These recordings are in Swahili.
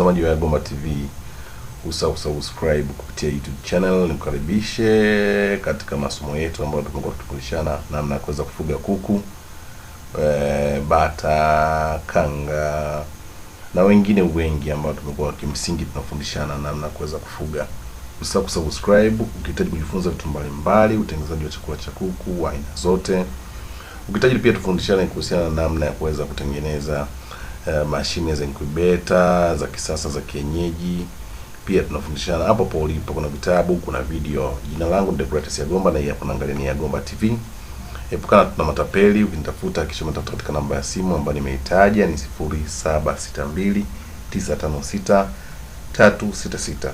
mtazamaji wa Gomba TV, usahau subscribe kupitia YouTube channel. Nikukaribishe katika masomo yetu ambayo tumekuwa tukifundishana namna ya kuweza kufuga kuku, bata, kanga na wengine wengi ambao tumekuwa kimsingi tunafundishana namna ya kuweza kufuga. Usahau subscribe ukihitaji kujifunza vitu mbalimbali, utengenezaji wa chakula cha kuku aina zote. Ukihitaji pia tufundishane kuhusiana na namna ya kuweza kutengeneza mashine za incubator za kisasa za kienyeji. Pia tunafundishana hapo hapo ulipo, kuna vitabu, kuna video. Jina langu ni Deogratias Yagomba na hii hapa naangalia ni Yagomba TV. Epukana tuna matapeli, ukinitafuta kisha mtafuta katika namba ya simu ambayo nimeitaja ni 0762956366.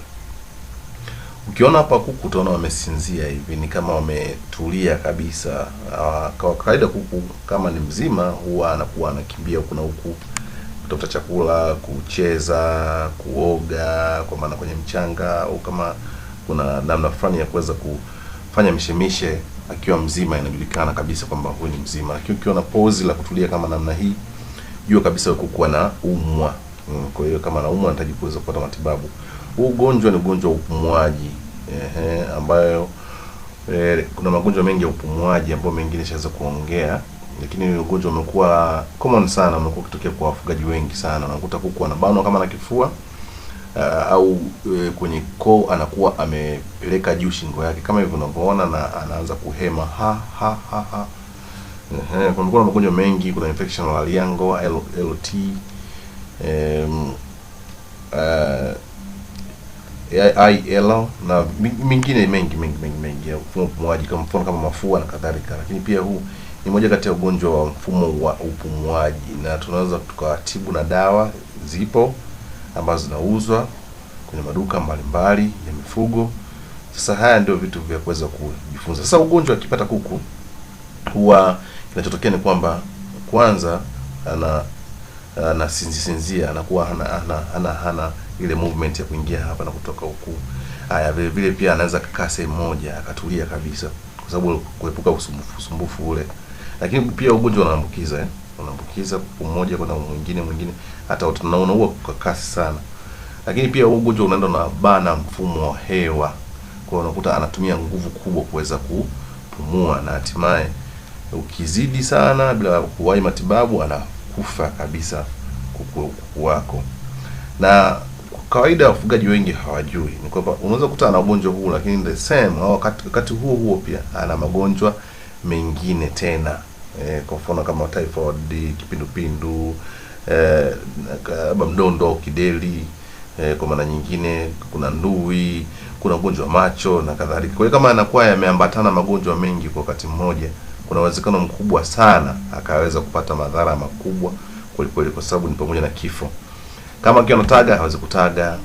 Ukiona hapa kuku utaona wamesinzia hivi, ni kama wametulia kabisa. Kwa kawaida kuku kama ni mzima huwa anakuwa anakimbia huku na huku kutafuta chakula, kucheza, kuoga kwa maana kwenye mchanga, au kama kuna namna fulani ya kuweza kufanya mishemishe akiwa mzima, inajulikana kabisa kwamba huyu ni mzima. Lakini ukiona pose la kutulia kama namna hii, jua kabisa kuku anaumwa. Kwa hiyo kama anaumwa anahitaji kuweza kupata matibabu. Huu ugonjwa ni ugonjwa wa upumuaji, ambayo kuna magonjwa mengi ya upumuaji ambayo mengine shaweza kuongea, lakini ugonjwa umekuwa common sana, umekuwa ukitokea kwa wafugaji wengi sana. Unakuta kuku anabanwa kama na kifua, au kwenye koo anakuwa amepeleka juu shingo yake kama hivyo unavyoona, na anaanza kuhema ha. Kuna magonjwa mengi, kuna infection ya Liango, LT, IL na mingine mengi ya mfumo upumuaji, kama mfano kama mafua na kadhalika. Lakini pia huu ni moja kati ya ugonjwa wa mfumo wa upumuaji, na tunaweza tukawatibu na dawa zipo ambazo zinauzwa kwenye maduka mbalimbali ya mifugo. Sasa haya ndio vitu vya kuweza kujifunza. Sasa ugonjwa akipata kuku, huwa kinachotokea ni kwamba kwanza ana sinzia, anakuwa hana ile movement ya kuingia hapa na kutoka huku. Haya, vile vile pia anaweza kukaa sehemu moja akatulia kabisa, kwa sababu kuepuka usumbufu ule. Lakini pia ugonjwa unaambukiza, unaambukiza kuku mmoja kwenda mwingine, hata tunaona huo kwa kasi sana. Lakini pia ugonjwa unaenda na bana mfumo wa hewa, kwa unakuta anatumia nguvu kubwa kuweza kupumua, na hatimaye ukizidi sana bila kuwahi matibabu anakufa kabisa kuku wako. Na kawaida wafugaji wengi hawajui ni kwamba unaweza kukuta na ugonjwa huu, lakini the same wakati huo pia ana magonjwa mengine tena, kwa mfano kama typhoid, kipindupindu, mdondo, kideli, kwa maana nyingine kuna ndui, kuna ugonjwa wa macho na kadhalika. Kwa hiyo kama anakuwa yameambatana magonjwa mengi kwa wakati mmoja, kuna uwezekano mkubwa sana akaweza kupata madhara makubwa kweli, kwa sababu ni pamoja na kifo. Kama akiwa anataga hawezi kutaga,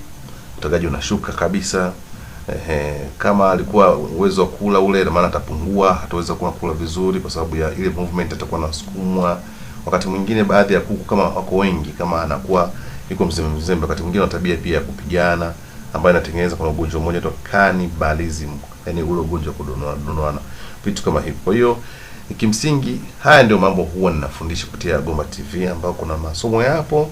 utagaji unashuka kabisa. Kama alikuwa uwezo wa kula ule, na maana atapungua, hataweza kula vizuri kwa sababu ya ile movement atakuwa anasukumwa. Wakati mwingine baadhi ya kuku kama wako wengi, kama anakuwa yuko mzembe, wakati mwingine ana tabia pia ya kupigana, ambayo inatengeneza kuna ugonjwa mmoja tu cannibalism, yani ule ugonjwa wa kudonoana, vitu kama hivyo. Kwa hiyo kimsingi haya ndio mambo huwa ninafundisha kupitia Gomba TV, ambao kuna masomo yapo,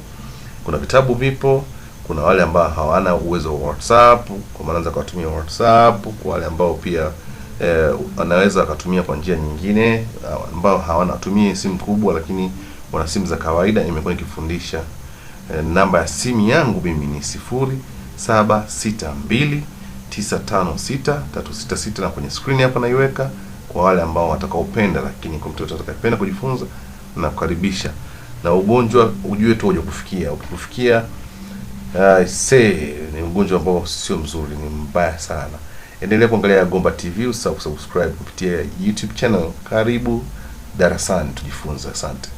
kuna vitabu vipo, kuna wale ambao hawana uwezo wa WhatsApp, kwa maana anaweza kutumia WhatsApp. Kwa wale ambao pia anaweza akatumia kwa njia nyingine, ambao hawatumii simu kubwa lakini wana simu za kawaida, nimekuwa nikifundisha. Namba ya simu yangu mimi ni 0762956366, na kwenye screen hapa naiweka kwa wale ambao watakaopenda. Lakini kwa mtoto atakayependa kujifunza na kukaribisha, na ugonjwa ujue tu hujakufikia. Ukikufikia ni ugonjwa ambao sio mzuri, ni mbaya sana. Endelea kuangalia Gomba TV, usahau subscribe kupitia YouTube channel. Karibu darasani tujifunze. Asante.